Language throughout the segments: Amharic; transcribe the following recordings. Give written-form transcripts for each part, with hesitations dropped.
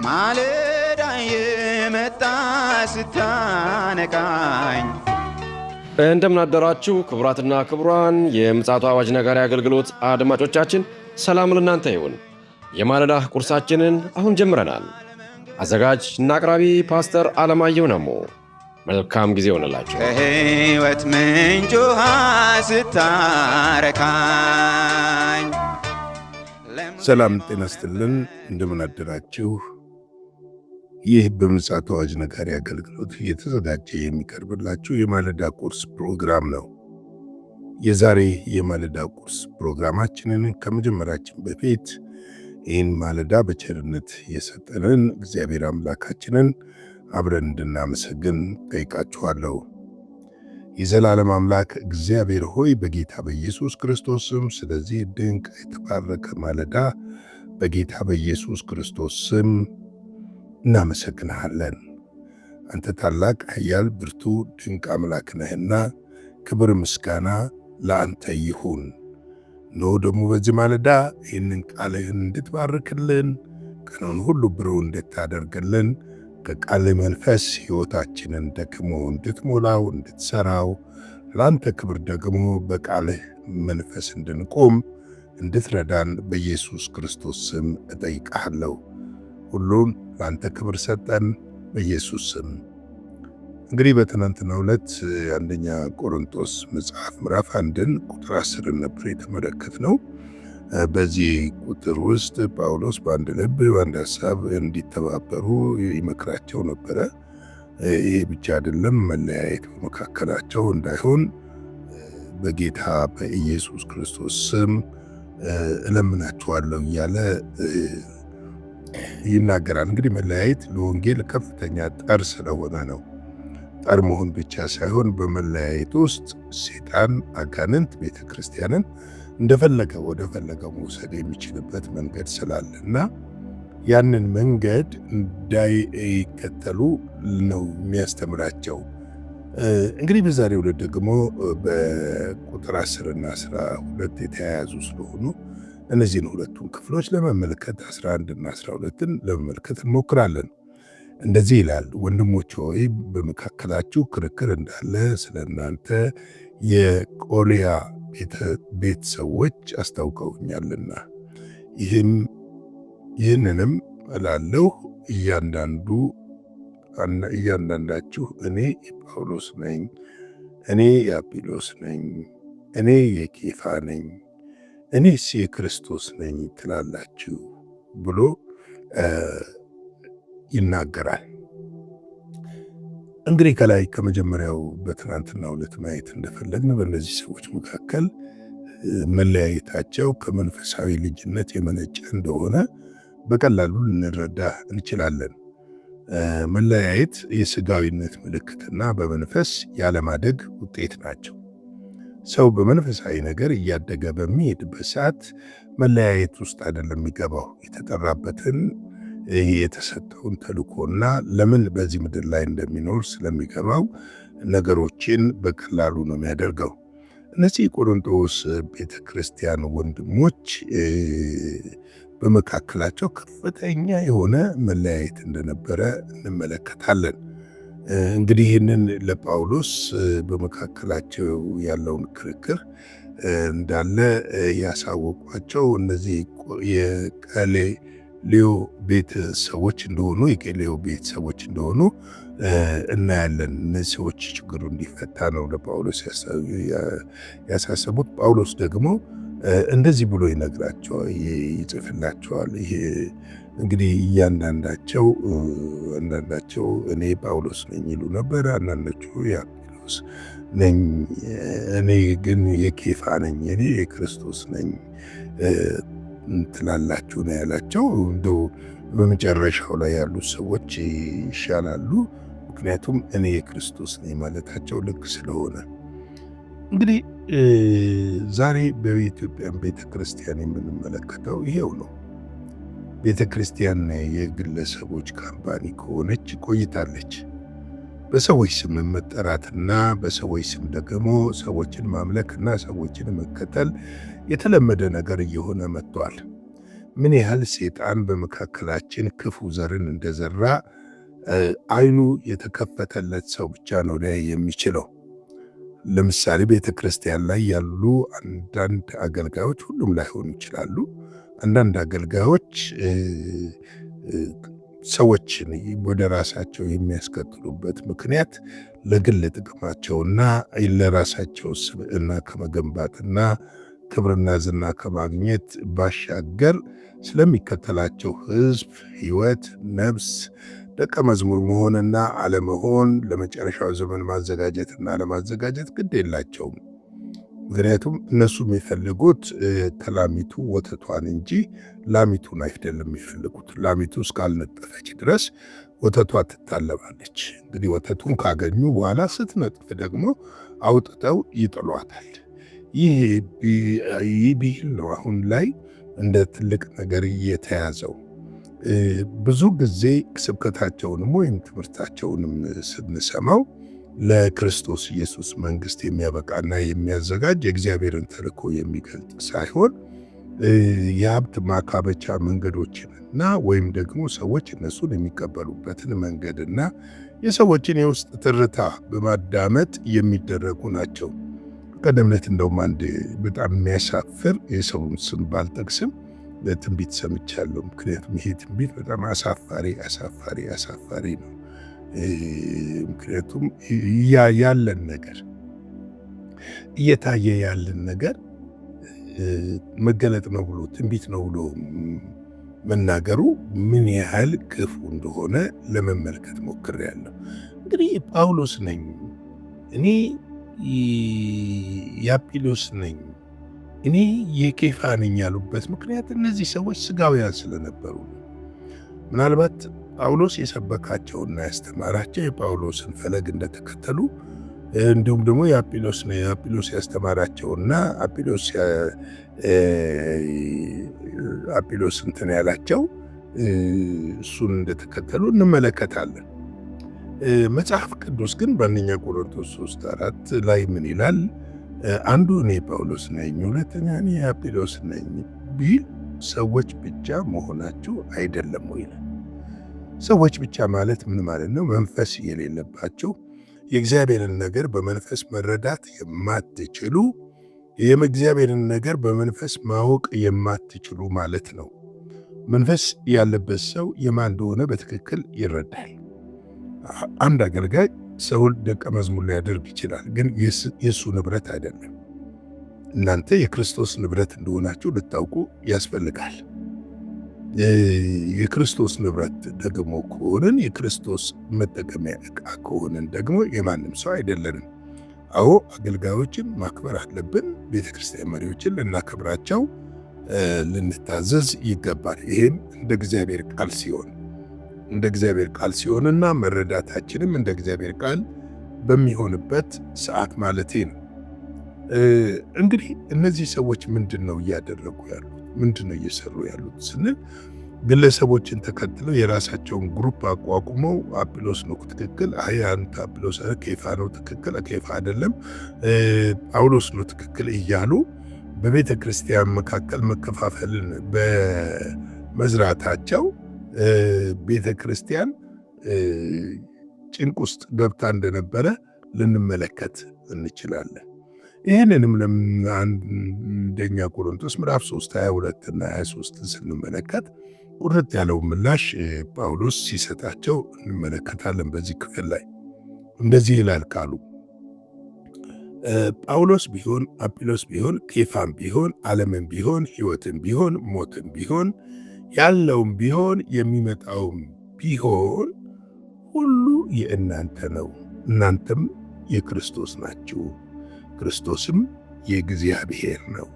ማለዳ የመጣ ስታነቃኝ እንደምን አደራችሁ ክቡራትና ክቡራን የምፅዓቱ አዋጅ ነጋሪ አገልግሎት አድማጮቻችን፣ ሰላም ለእናንተ ይሁን። የማለዳ ቁርሳችንን አሁን ጀምረናል። አዘጋጅ እና አቅራቢ ፓስተር አለማየሁ ነሞ። መልካም ጊዜ ይሆንላችሁ። ከሕይወት ምንጭ ውሃ ስታረካኝ። ሰላም ጤና ይስጥልን። እንደምን አደራችሁ። ይህ በምፅዓቱ አዋጅ ነጋሪ አገልግሎት እየተዘጋጀ የሚቀርብላችሁ የማለዳ ቁርስ ፕሮግራም ነው። የዛሬ የማለዳ ቁርስ ፕሮግራማችንን ከመጀመራችን በፊት ይህን ማለዳ በቸርነት የሰጠንን እግዚአብሔር አምላካችንን አብረን እንድናመሰግን ጠይቃችኋለሁ። የዘላለም አምላክ እግዚአብሔር ሆይ በጌታ በኢየሱስ ክርስቶስ ስም ስለዚህ ድንቅ የተባረከ ማለዳ በጌታ በኢየሱስ ክርስቶስ ስም እናመሰግንሃለን። አንተ ታላቅ ኃያል ብርቱ ድንቅ አምላክ ነህና ክብር ምስጋና ለአንተ ይሁን። ነው ደግሞ በዚህ ማለዳ ይህንን ቃልህን እንድትባርክልን፣ ቀኑን ሁሉ ብሩህ እንድታደርግልን፣ ከቃልህ መንፈስ ሕይወታችንን ደግሞ እንድትሞላው እንድትሰራው፣ ለአንተ ክብር ደግሞ በቃልህ መንፈስ እንድንቆም እንድትረዳን በኢየሱስ ክርስቶስ ስም እጠይቅሃለሁ። ሁሉን ለአንተ ክብር ሰጠን በኢየሱስ ስም። እንግዲህ በትናንትናው ዕለት አንደኛ ቆሮንቶስ መጽሐፍ ምዕራፍ 1 ቁጥር 10 ነበር የተመለከትነው። በዚህ ቁጥር ውስጥ ጳውሎስ በአንድ ልብ በአንድ ሐሳብ እንዲተባበሩ ይመክራቸው ነበረ። ይሄ ብቻ አይደለም፣ መለያየት በመካከላቸው እንዳይሆን በጌታ በኢየሱስ ክርስቶስ ስም እለምናችኋለሁ እያለ ይናገራል። እንግዲህ መለያየት ለወንጌል ከፍተኛ ጠር ስለሆነ ነው። ጠር መሆን ብቻ ሳይሆን በመለያየት ውስጥ ሰይጣን አጋንንት ቤተ ክርስቲያንን እንደፈለገ ወደ ፈለገው መውሰድ የሚችልበት መንገድ ስላለና ያንን መንገድ እንዳይከተሉ ነው የሚያስተምራቸው። እንግዲህ በዛሬው ዕለት ደግሞ በቁጥር 10 እና 12 የተያያዙ ስለሆኑ እነዚህን ሁለቱን ክፍሎች ለመመልከት 11 እና 12ን ለመመልከት እንሞክራለን። እንደዚህ ይላል፣ ወንድሞች ሆይ በመካከላችሁ ክርክር እንዳለ ስለ እናንተ የቆልያ ቤት ሰዎች አስታውቀውኛልና ይህንንም እላለሁ፣ እያንዳንዳችሁ እኔ የጳውሎስ ነኝ፣ እኔ የአጵሎስ ነኝ፣ እኔ የኬፋ ነኝ፣ እኔስ የክርስቶስ ነኝ ትላላችሁ ብሎ ይናገራል። እንግዲህ ከላይ ከመጀመሪያው በትናንትናው ዕለት ማየት እንደፈለግን በእነዚህ ሰዎች መካከል መለያየታቸው ከመንፈሳዊ ልጅነት የመነጨ እንደሆነ በቀላሉ ልንረዳ እንችላለን። መለያየት የሥጋዊነት ምልክትና በመንፈስ ያለማደግ ውጤት ናቸው። ሰው በመንፈሳዊ ነገር እያደገ በሚሄድበት ሰዓት መለያየት ውስጥ አይደለም የሚገባው። የተጠራበትን የተሰጠውን ተልእኮና ለምን በዚህ ምድር ላይ እንደሚኖር ስለሚገባው ነገሮችን በቀላሉ ነው የሚያደርገው። እነዚህ የቆሮንቶስ ቤተክርስቲያን ወንድሞች በመካከላቸው ከፍተኛ የሆነ መለያየት እንደነበረ እንመለከታለን። እንግዲህ ይህንን ለጳውሎስ በመካከላቸው ያለውን ክርክር እንዳለ ያሳወቋቸው እነዚህ የቀሌዮ ቤተሰቦች እንደሆኑ እናያለን። እነዚህ ሰዎች ችግሩ እንዲፈታ ነው ለጳውሎስ ያሳሰቡት። ጳውሎስ ደግሞ እንደዚህ ብሎ ይጽፍላቸዋል። ይሄ እንግዲህ አንዳንዳቸው እኔ ጳውሎስ ነኝ ይሉ ነበር፣ አንዳንዶቹ የአጵሎስ ነኝ፣ እኔ ግን የኬፋ ነኝ፣ እኔ የክርስቶስ ነኝ ትላላችሁ ነው ያላቸው። እንደው በመጨረሻው ላይ ያሉት ሰዎች ይሻላሉ፣ ምክንያቱም እኔ የክርስቶስ ነኝ ማለታቸው ልክ ስለሆነ። እንግዲህ ዛሬ በኢትዮጵያ ቤተክርስቲያን የምንመለከተው ይሄው ነው። ቤተክርስቲያን የግለሰቦች ካምፓኒ ከሆነች ቆይታለች። በሰዎች ስም መጠራትና በሰዎች ስም ደግሞ ሰዎችን ማምለክና ሰዎችን መከተል የተለመደ ነገር እየሆነ መጥቷል። ምን ያህል ሰይጣን በመካከላችን ክፉ ዘርን እንደዘራ አይኑ የተከፈተለት ሰው ብቻ ነው ሊያይ የሚችለው። ለምሳሌ ቤተ ክርስቲያን ላይ ያሉ አንዳንድ አገልጋዮች፣ ሁሉም ላይሆኑ ይችላሉ፣ አንዳንድ አገልጋዮች ሰዎችን ወደ ራሳቸው የሚያስከትሉበት ምክንያት ለግል ጥቅማቸውና ለራሳቸው ስብዕና ከመገንባትና ክብርና ዝና ከማግኘት ባሻገር ስለሚከተላቸው ሕዝብ ሕይወት፣ ነፍስ፣ ደቀ መዝሙር መሆንና አለመሆን ለመጨረሻው ዘመን ማዘጋጀትና ለማዘጋጀት ግድ የላቸውም። ምክንያቱም እነሱ የሚፈልጉት ከላሚቱ ወተቷን እንጂ ላሚቱን አይደለም የሚፈልጉት። ላሚቱ እስካልነጠፈች ድረስ ወተቷ ትታለባለች። እንግዲህ ወተቱን ካገኙ በኋላ ስትነጥፍ ደግሞ አውጥተው ይጥሏታል። ይህ ብሂል ነው አሁን ላይ እንደ ትልቅ ነገር እየተያዘው። ብዙ ጊዜ ስብከታቸውንም ወይም ትምህርታቸውንም ስንሰማው ለክርስቶስ ኢየሱስ መንግስት የሚያበቃና የሚያዘጋጅ የእግዚአብሔርን ተልእኮ የሚገልጥ ሳይሆን የሀብት ማካበቻ መንገዶችንና ወይም ደግሞ ሰዎች እነሱን የሚቀበሉበትን መንገድና የሰዎችን የውስጥ ትርታ በማዳመጥ የሚደረጉ ናቸው። ቀደም ዕለት እንደውም አንድ በጣም የሚያሳፍር የሰውን ስም ባልጠቅስም ትንቢት ሰምቻለሁ። ምክንያቱም ይሄ ትንቢት በጣም አሳፋሪ ነው። ምክንያቱም ያለን ነገር እየታየ ያለን ነገር መገለጥ ነው ብሎ ትንቢት ነው ብሎ መናገሩ ምን ያህል ክፉ እንደሆነ ለመመልከት ሞክሬያለሁ። እንግዲህ ጳውሎስ ነኝ እኔ፣ የአጵሎስ ነኝ እኔ፣ የኬፋ ነኝ ያሉበት ምክንያት እነዚህ ሰዎች ስጋውያን ስለነበሩ ነው። ምናልባት ጳውሎስ የሰበካቸውና ያስተማራቸው የጳውሎስን ፈለግ እንደተከተሉ እንዲሁም ደግሞ የአጵሎስ ያስተማራቸውና አጵሎስ እንትን ያላቸው እሱን እንደተከተሉ እንመለከታለን። መጽሐፍ ቅዱስ ግን በአንደኛ ቆሮንቶስ 3:4 ላይ ምን ይላል? አንዱ እኔ ጳውሎስ ነኝ፣ ሁለተኛ እኔ አጵሎስ ነኝ ቢል ሰዎች ብቻ መሆናችሁ አይደለም ወይ ይላል። ሰዎች ብቻ ማለት ምን ማለት ነው? መንፈስ የሌለባቸው፣ የእግዚአብሔርን ነገር በመንፈስ መረዳት የማትችሉ፣ የእግዚአብሔርን ነገር በመንፈስ ማወቅ የማትችሉ ማለት ነው። መንፈስ ያለበት ሰው የማን እንደሆነ በትክክል ይረዳል። አንድ አገልጋይ ሰውን ደቀ መዝሙር ሊያደርግ ይችላል፣ ግን የእሱ ንብረት አይደለም። እናንተ የክርስቶስ ንብረት እንደሆናችሁ ልታውቁ ያስፈልጋል። የክርስቶስ ንብረት ደግሞ ከሆንን፣ የክርስቶስ መጠቀሚያ ዕቃ ከሆንን ደግሞ የማንም ሰው አይደለንም። አዎ አገልጋዮችን ማክበር አለብን። ቤተክርስቲያን መሪዎችን ልናከብራቸው፣ ልንታዘዝ ይገባል። ይህም እንደ እግዚአብሔር ቃል ሲሆንና መረዳታችንም እንደ እግዚአብሔር ቃል በሚሆንበት ሰዓት ማለቴ ነው። እንግዲህ እነዚህ ሰዎች ምንድን ነው እያደረጉ ያሉት? ምንድን ነው እየሰሩ ያሉት ስንል ግለሰቦችን ተከትለው የራሳቸውን ግሩፕ አቋቁመው አጵሎስ ነው ትክክል፣ አንተ አጵሎስ፣ ኬፋ ነው ትክክል፣ ኬፋ አይደለም፣ ጳውሎስ ነው ትክክል እያሉ በቤተ ክርስቲያን መካከል መከፋፈልን በመዝራታቸው ቤተ ክርስቲያን ጭንቅ ውስጥ ገብታ እንደነበረ ልንመለከት እንችላለን። ይህንንም አንደኛ ቆሮንቶስ ምዕራፍ 3 22 እና 23 ስንመለከት ቁርጥ ያለው ምላሽ ጳውሎስ ሲሰጣቸው እንመለከታለን። በዚህ ክፍል ላይ እንደዚህ ይላል ቃሉ። ጳውሎስ ቢሆን፣ አጵሎስ ቢሆን፣ ኬፋም ቢሆን፣ ዓለምም ቢሆን፣ ሕይወትም ቢሆን፣ ሞትም ቢሆን፣ ያለውም ቢሆን፣ የሚመጣውም ቢሆን ሁሉ የእናንተ ነው፣ እናንተም የክርስቶስ ናችሁ፣ ክርስቶስም የእግዚአብሔር ነው።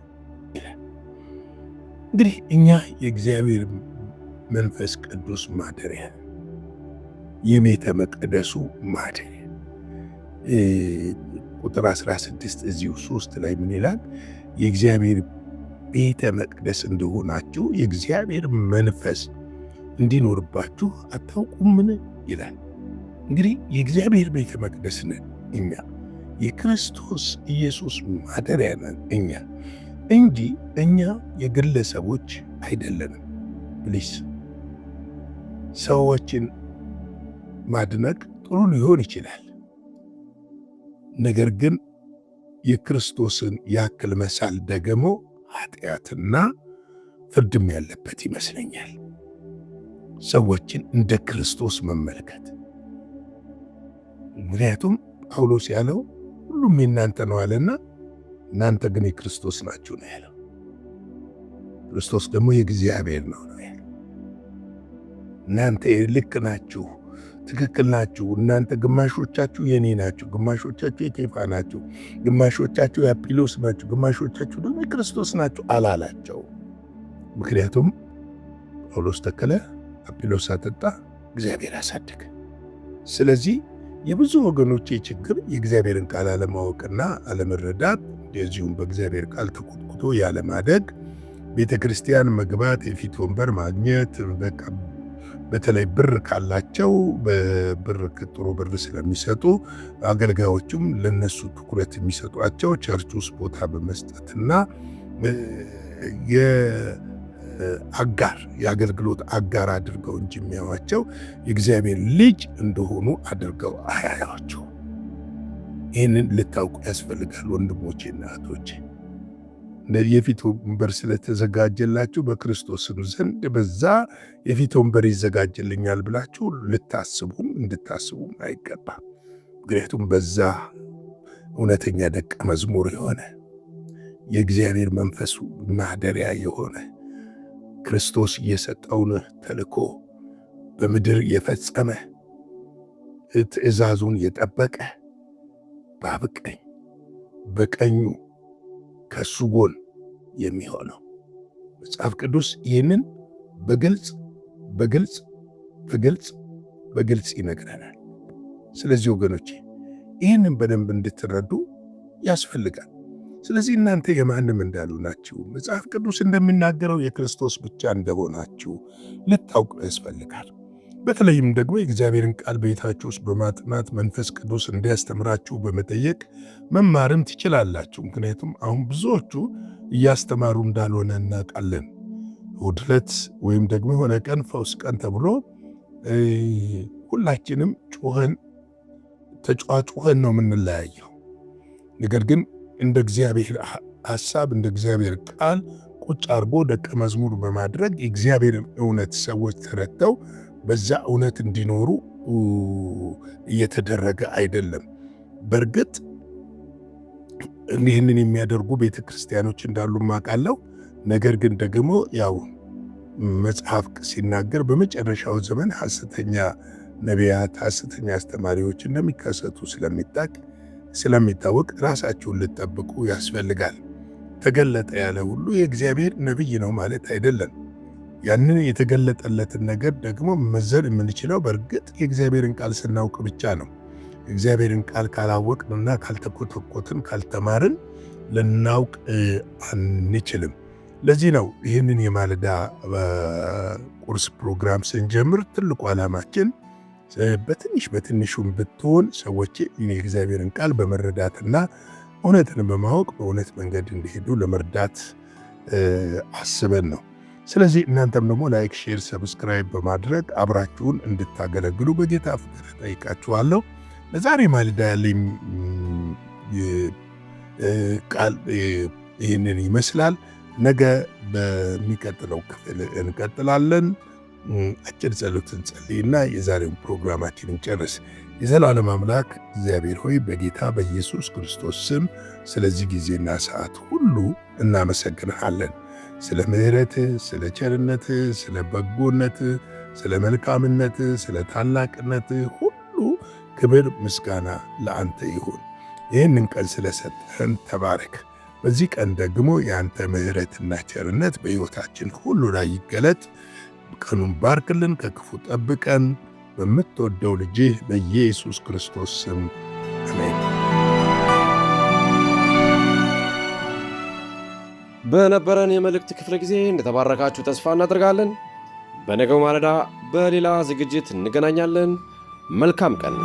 እንግዲህ እኛ የእግዚአብሔር መንፈስ ቅዱስ ማደሪያ፣ የቤተ መቅደሱ ማደሪያ። ቁጥር 16 እዚሁ 3 ላይ ምን ይላል? የእግዚአብሔር ቤተ መቅደስ እንደሆናችሁ የእግዚአብሔር መንፈስ እንዲኖርባችሁ አታውቁምን? ይላል። እንግዲህ የእግዚአብሔር ቤተ መቅደስ ነን እኛ፣ የክርስቶስ ኢየሱስ ማደሪያ ነን እኛ እንጂ እኛ የግለሰቦች አይደለንም። ፕሊስ ሰዎችን ማድነቅ ጥሩ ሊሆን ይችላል። ነገር ግን የክርስቶስን ያክል መሳል ደግሞ ኃጢአትና ፍርድም ያለበት ይመስለኛል። ሰዎችን እንደ ክርስቶስ መመልከት። ምክንያቱም ጳውሎስ ያለው ሁሉም የእናንተ ነው አለና እናንተ ግን የክርስቶስ ናችሁ ነው ያለው። ክርስቶስ ደግሞ የእግዚአብሔር ነው ያለው። እናንተ ልክ ናችሁ፣ ትክክል ናችሁ። እናንተ ግማሾቻችሁ የኔ ናችሁ፣ ግማሾቻችሁ የኬፋ ናችሁ፣ ግማሾቻችሁ የአጵሎስ ናችሁ፣ ግማሾቻችሁ ደግሞ የክርስቶስ ናችሁ አላላቸው። ምክንያቱም ጳውሎስ ተከለ፣ አጵሎስ አጠጣ፣ እግዚአብሔር አሳደገ። ስለዚህ የብዙ ወገኖቼ ችግር የእግዚአብሔርን ቃል አለማወቅና አለመረዳት፣ እንደዚሁም በእግዚአብሔር ቃል ተኮትኩቶ ያለማደግ፣ ቤተ ክርስቲያን መግባት፣ የፊት ወንበር ማግኘት፣ በቃ በተለይ ብር ካላቸው በብር ጥሩ ብር ስለሚሰጡ አገልጋዮቹም ለነሱ ትኩረት የሚሰጧቸው ቸርች ውስጥ ቦታ በመስጠትና የአገልግሎት አጋር አድርገው እንጂ የሚያዋቸው የእግዚአብሔር ልጅ እንደሆኑ አድርገው አያያቸው። ይህንን ልታውቁ ያስፈልጋል ወንድሞቼና እህቶቼ። የፊት ወንበር ስለተዘጋጀላችሁ በክርስቶስም ዘንድ በዛ የፊት ወንበር ይዘጋጅልኛል ብላችሁ ልታስቡም እንድታስቡም አይገባም። ምክንያቱም በዛ እውነተኛ ደቀ መዝሙር የሆነ የእግዚአብሔር መንፈሱ ማደሪያ የሆነ ክርስቶስ የሰጠውን ተልእኮ በምድር የፈጸመ ትእዛዙን የጠበቀ በአብ ቀኝ በቀኙ ከሱ ጎን የሚሆነው መጽሐፍ ቅዱስ ይህንን በግልጽ ይነግረናል። ስለዚህ ወገኖቼ ይህንን በደንብ እንድትረዱ ያስፈልጋል። ስለዚህ እናንተ የማንም እንዳሉ ናችሁ፣ መጽሐፍ ቅዱስ እንደሚናገረው የክርስቶስ ብቻ እንደሆናችሁ ልታውቁ ያስፈልጋል። በተለይም ደግሞ የእግዚአብሔርን ቃል ቤታችሁ ውስጥ በማጥናት መንፈስ ቅዱስ እንዲያስተምራችሁ በመጠየቅ መማርም ትችላላችሁ። ምክንያቱም አሁን ብዙዎቹ እያስተማሩ እንዳልሆነ እናውቃለን። እሑድ ዕለት ወይም ደግሞ የሆነ ቀን ፈውስ ቀን ተብሎ ሁላችንም ተጫዋጩኸን ነው የምንለያየው። ነገር ግን እንደ እግዚአብሔር ሐሳብ እንደ እግዚአብሔር ቃል ቁጭ አድርጎ ደቀ መዝሙር በማድረግ የእግዚአብሔርን እውነት ሰዎች ተረድተው በዛ እውነት እንዲኖሩ እየተደረገ አይደለም። በእርግጥ ይህንን የሚያደርጉ ቤተ ክርስቲያኖች እንዳሉ ማቃለው። ነገር ግን ደግሞ ያው መጽሐፍ ሲናገር በመጨረሻው ዘመን ሐሰተኛ ነቢያት፣ ሐሰተኛ አስተማሪዎች እንደሚከሰቱ ስለሚታወቅ ራሳችሁን ልትጠብቁ ያስፈልጋል። ተገለጠ ያለ ሁሉ የእግዚአብሔር ነቢይ ነው ማለት አይደለም። ያንን የተገለጠለትን ነገር ደግሞ መዘን የምንችለው በእርግጥ የእግዚአብሔርን ቃል ስናውቅ ብቻ ነው። የእግዚአብሔርን ቃል ካላወቅንና ካልተኮተኮትን ካልተማርን ልናውቅ አንችልም። ለዚህ ነው ይህንን የማለዳ ቁርስ ፕሮግራም ስንጀምር ትልቁ ዓላማችን በትንሹም ብትሆን ሰዎች የእግዚአብሔርን ቃል በመረዳትና እውነትን በማወቅ በእውነት መንገድ እንዲሄዱ ለመርዳት አስበን ነው። ስለዚህ እናንተም ደግሞ ላይክ፣ ሼር፣ ሰብስክራይብ በማድረግ አብራችሁን እንድታገለግሉ በጌታ ፍቅር ጠይቃችኋለሁ። ለዛሬ ማለዳ ያለኝ ቃል ይህንን ይመስላል። ነገ በሚቀጥለው ክፍል እንቀጥላለን። አጭር ጸሎትን ጸልይና የዛሬውን ፕሮግራማችንን ጨርስ። የዘላለም አምላክ እግዚአብሔር ሆይ በጌታ በኢየሱስ ክርስቶስ ስም ስለዚህ ጊዜና ሰዓት ሁሉ እናመሰግንሃለን። ስለ ምሕረትህ፣ ስለ ቸርነትህ፣ ስለ በጎነትህ፣ ስለ መልካምነትህ፣ ስለ ታላቅነትህ ሁሉ ክብር ምስጋና ለአንተ ይሁን። ይህንን ቀን ስለሰጠህን ተባረክ። በዚህ ቀን ደግሞ የአንተ ምሕረትና ቸርነት በሕይወታችን ሁሉ ላይ ይገለጥ። ቀኑን ባርክልን፣ ከክፉ ጠብቀን፣ በምትወደው ልጅህ በኢየሱስ ክርስቶስ ስም አሜን። በነበረን የመልእክት ክፍለ ጊዜ እንደተባረካችሁ ተስፋ እናደርጋለን። በነገው ማለዳ በሌላ ዝግጅት እንገናኛለን። መልካም ቀን